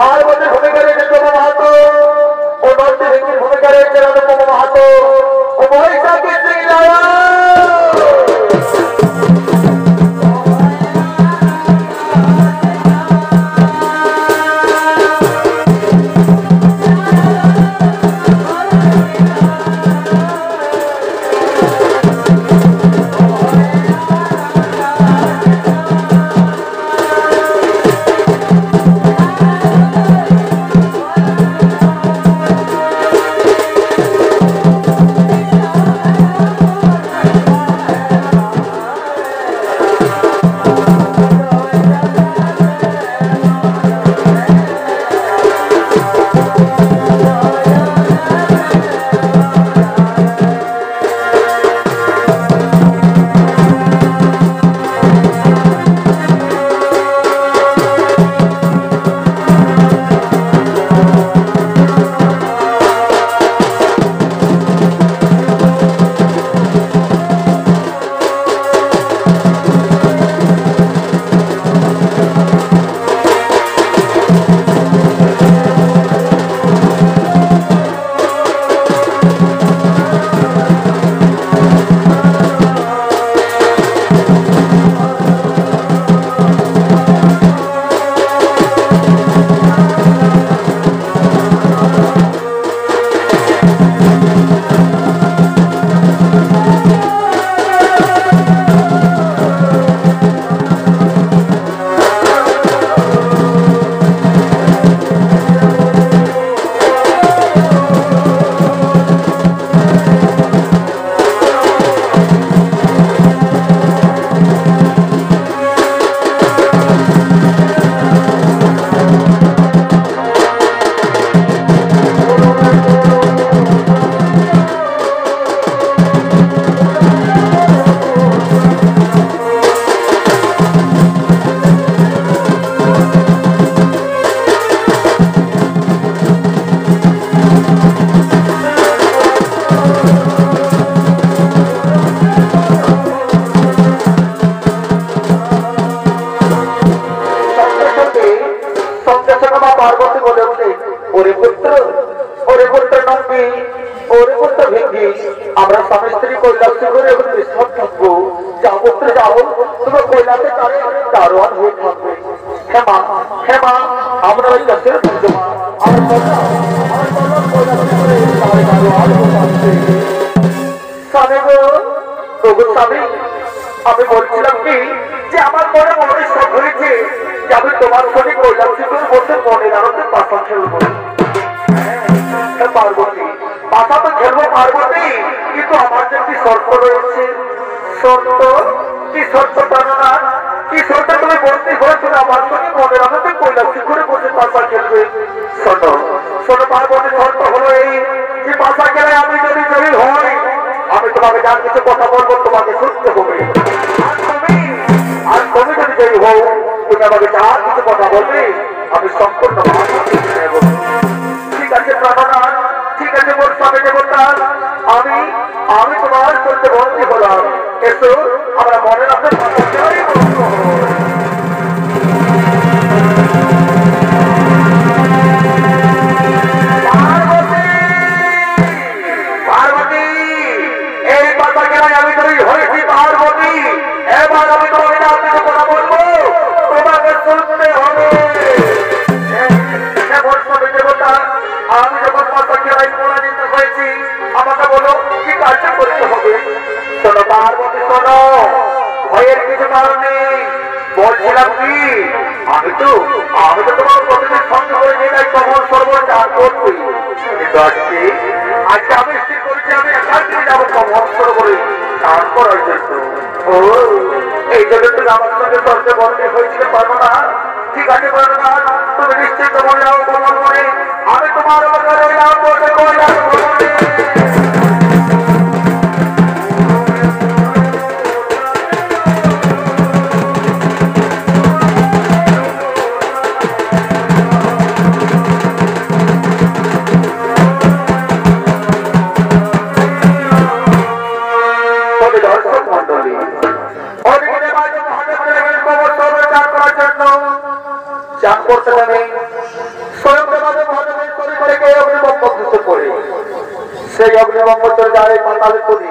पार्वती भूमिका रही महातो और नौती भूमिका रही महातो और महिषा की श्री लाया সেই অগ্নিবম্ব চলে যায় পাতালপুরি।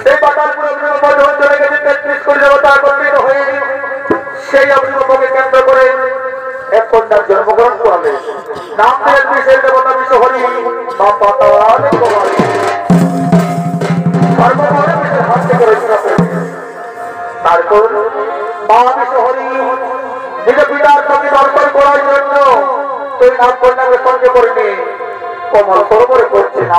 সেই পাতালপুর অগ্নিবম্ব যখন চলে গেছে 33 কোটি দেবতা একত্রিত হয়ে সেই অগ্নিবম্বকে কেন্দ্র করে এক কন্যার জন্মগ্রহণ করালে। নাম দিলেন সেই দেবতা বিশ্বহরি বা পাতাল কুমারী। সর্বময় বিশ্বের হাত থেকে রক্ষা পেয়েছে। তারপর মা বিশ্বহরি নিজ পিতার সঙ্গে দর্শন করার জন্য সেই নাম কন্যাকে সঙ্গে করে নিয়ে কমল সরোবরে করছে না।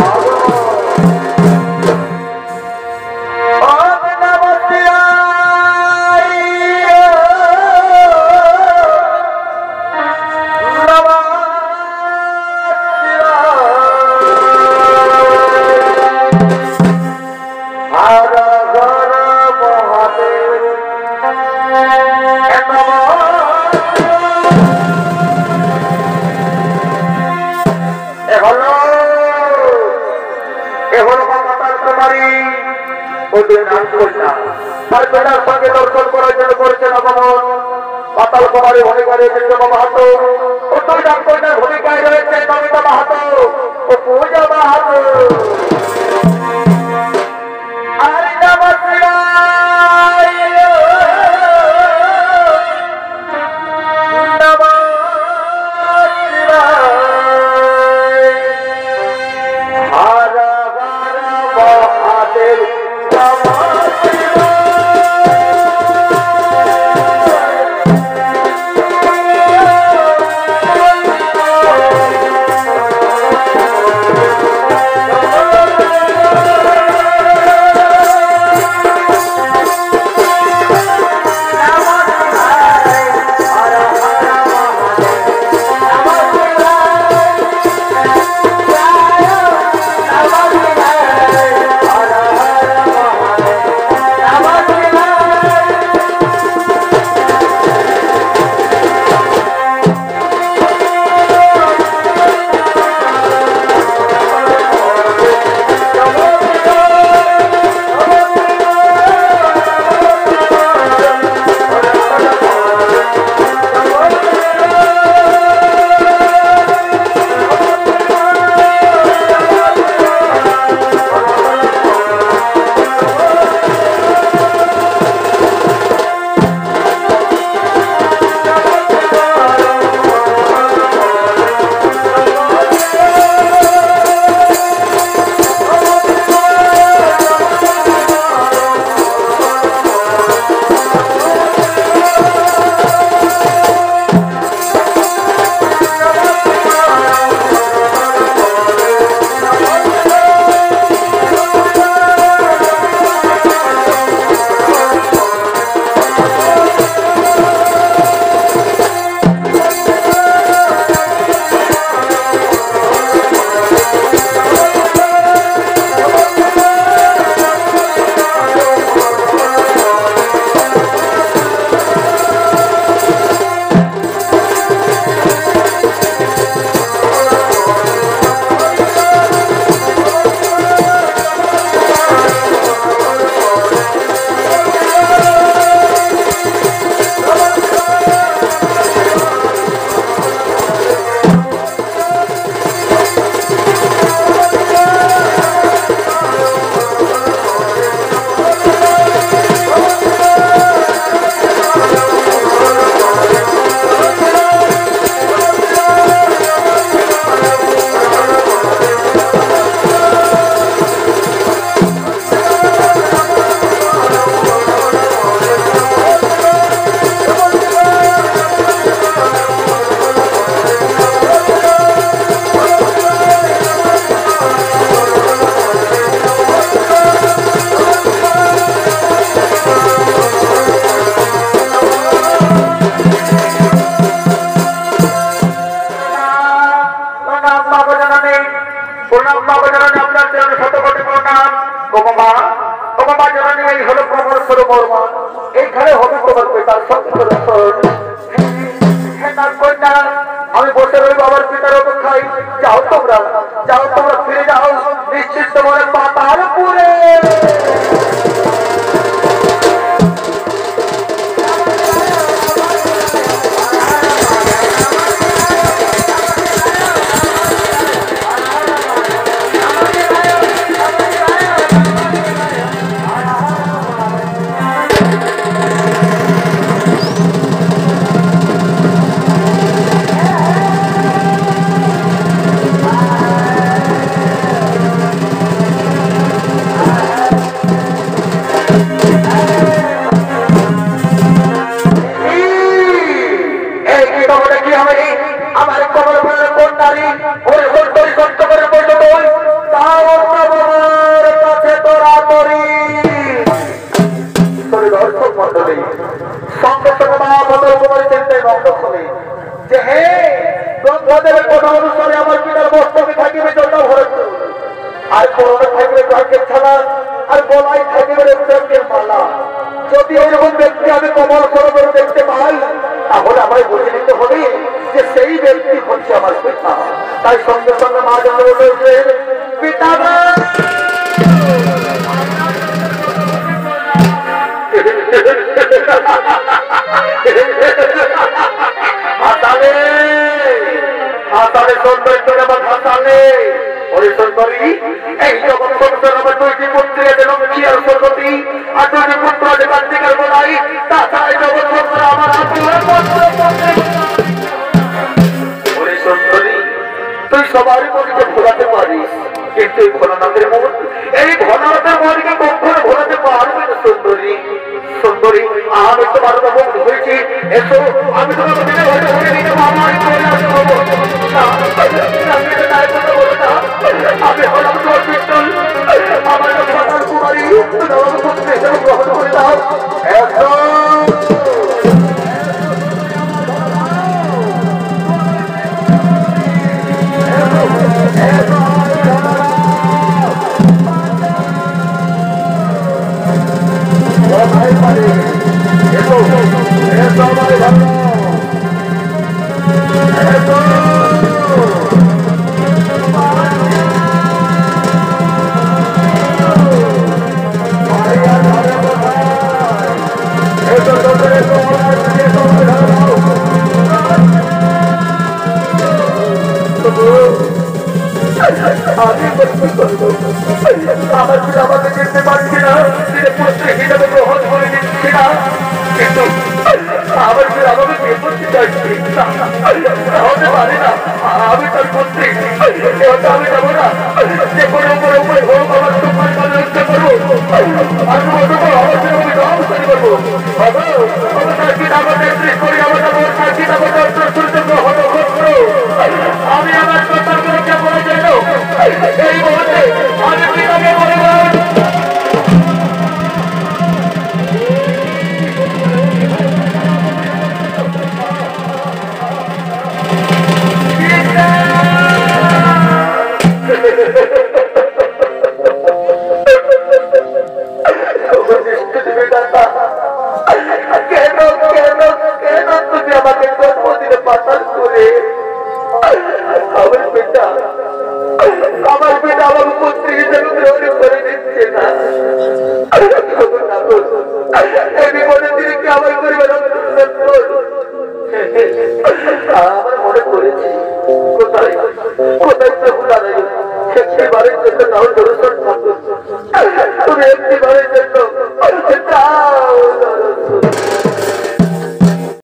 সঙ্গে দর্শন করার জন্য করেছেন আগমন। পাতাল কুমারী ভূমিকা রয়েছেন জমা মাহাতো ও দুই নাম কন্যার ভূমিকায় রয়েছে নমিতা মাহাতো ও পূজা মাহাতো। এইখানে হবে তোমার পিতার সঙ্গে আমি বসে রইব আমার পিতার অপেক্ষায়। যাও তোমরা ফিরে যাও নিশ্চিত তোমার পাতালপুরে। দেখি আমি আমার কবর পরে কোন নারী ওই সুন্দরী সত্য করে বলতো তুই তার কাছে তোরা তরি দর্শক মন্ডলী সঙ্গে সঙ্গে মা বদল কুমারী চিন্তায় মগ্ন হলে যে হে ব্রহ্মদেবের কথা অনুসারে আমার পিতার মস্তকে থাকিবে জন্য ভরে আর করোনা থাকবে ভাগ্যের ছাড়া আর গলায় থাকিবে রুদ্রাক্ষের মালা যদি ওইরকম ব্যক্তি আমি কমল সরোবর দেখতে পাই তাহলে আমায় বুঝে নিতে হবে যে সেই ব্যক্তি হচ্ছে আমার পিতা তাই সঙ্গে সঙ্গে মা জানা বলেছে পিতা হাসালে হাসালে সৌন্দর্য আমার হাসালে ওরে সুন্দরী এই জগৎ সুন্দর আমার দুইটি পুত্রী আছে লক্ষ্মী আর সরস্বতী আর দুইটি পুত্র আছে কার্তিকের বোনাই তাছাড়া এই জগৎ সুন্দর আমার ওরে সুন্দরী তুই সবারই মনকে ভোলাতে পারিস কিন্তু এই ভোলানাথের মন এই ভোলানাথের মনকে কখনো ভোলাতে পারবে না সুন্দরী সুন্দরী আমি তোমার মুখ ধরেছি এসো আমি তোমাকে দিনে ভরে ভরে নিতে আমার আমি হলাম তোর কীর্তন আমার সন্তান কুমারী গ্রহণ করে দাও আমার পিতা আমাকে চিনতে পারছি না তিনি পুত্র হিসাবে গ্রহণ করে নিচ্ছি না কিন্তু আমার পিতা আমাকে বিয়ে করতে চাইছি হতে পারে না আমি তার পুত্রী আমি যাবো না যে কোনো উপরে উপরে হোক আমার তোমার কাজে হত্যা করবো আমি আমার আমি রহস্থানি করবো আমার তার পিতা আমার নেতৃত্ব করি আমার তার পিতা আমার সূর্য গ্রহণ করো আমি আমার কথার বিরুদ্ধে বলে যেন এই মুহূর্তে আমি পিতাকে বলে আমার পিতা আমার পুত্রী হিসেবে গ্রহণ করে দিচ্ছে না এই বিপদে তিনি কি আমার পরিবার আমার মনে পড়েছে কোথায় কোথায় প্রভু দাঁড়াই একটিবারের জন্য তাও দর্শন থাকো তুমি একটিবারের জন্য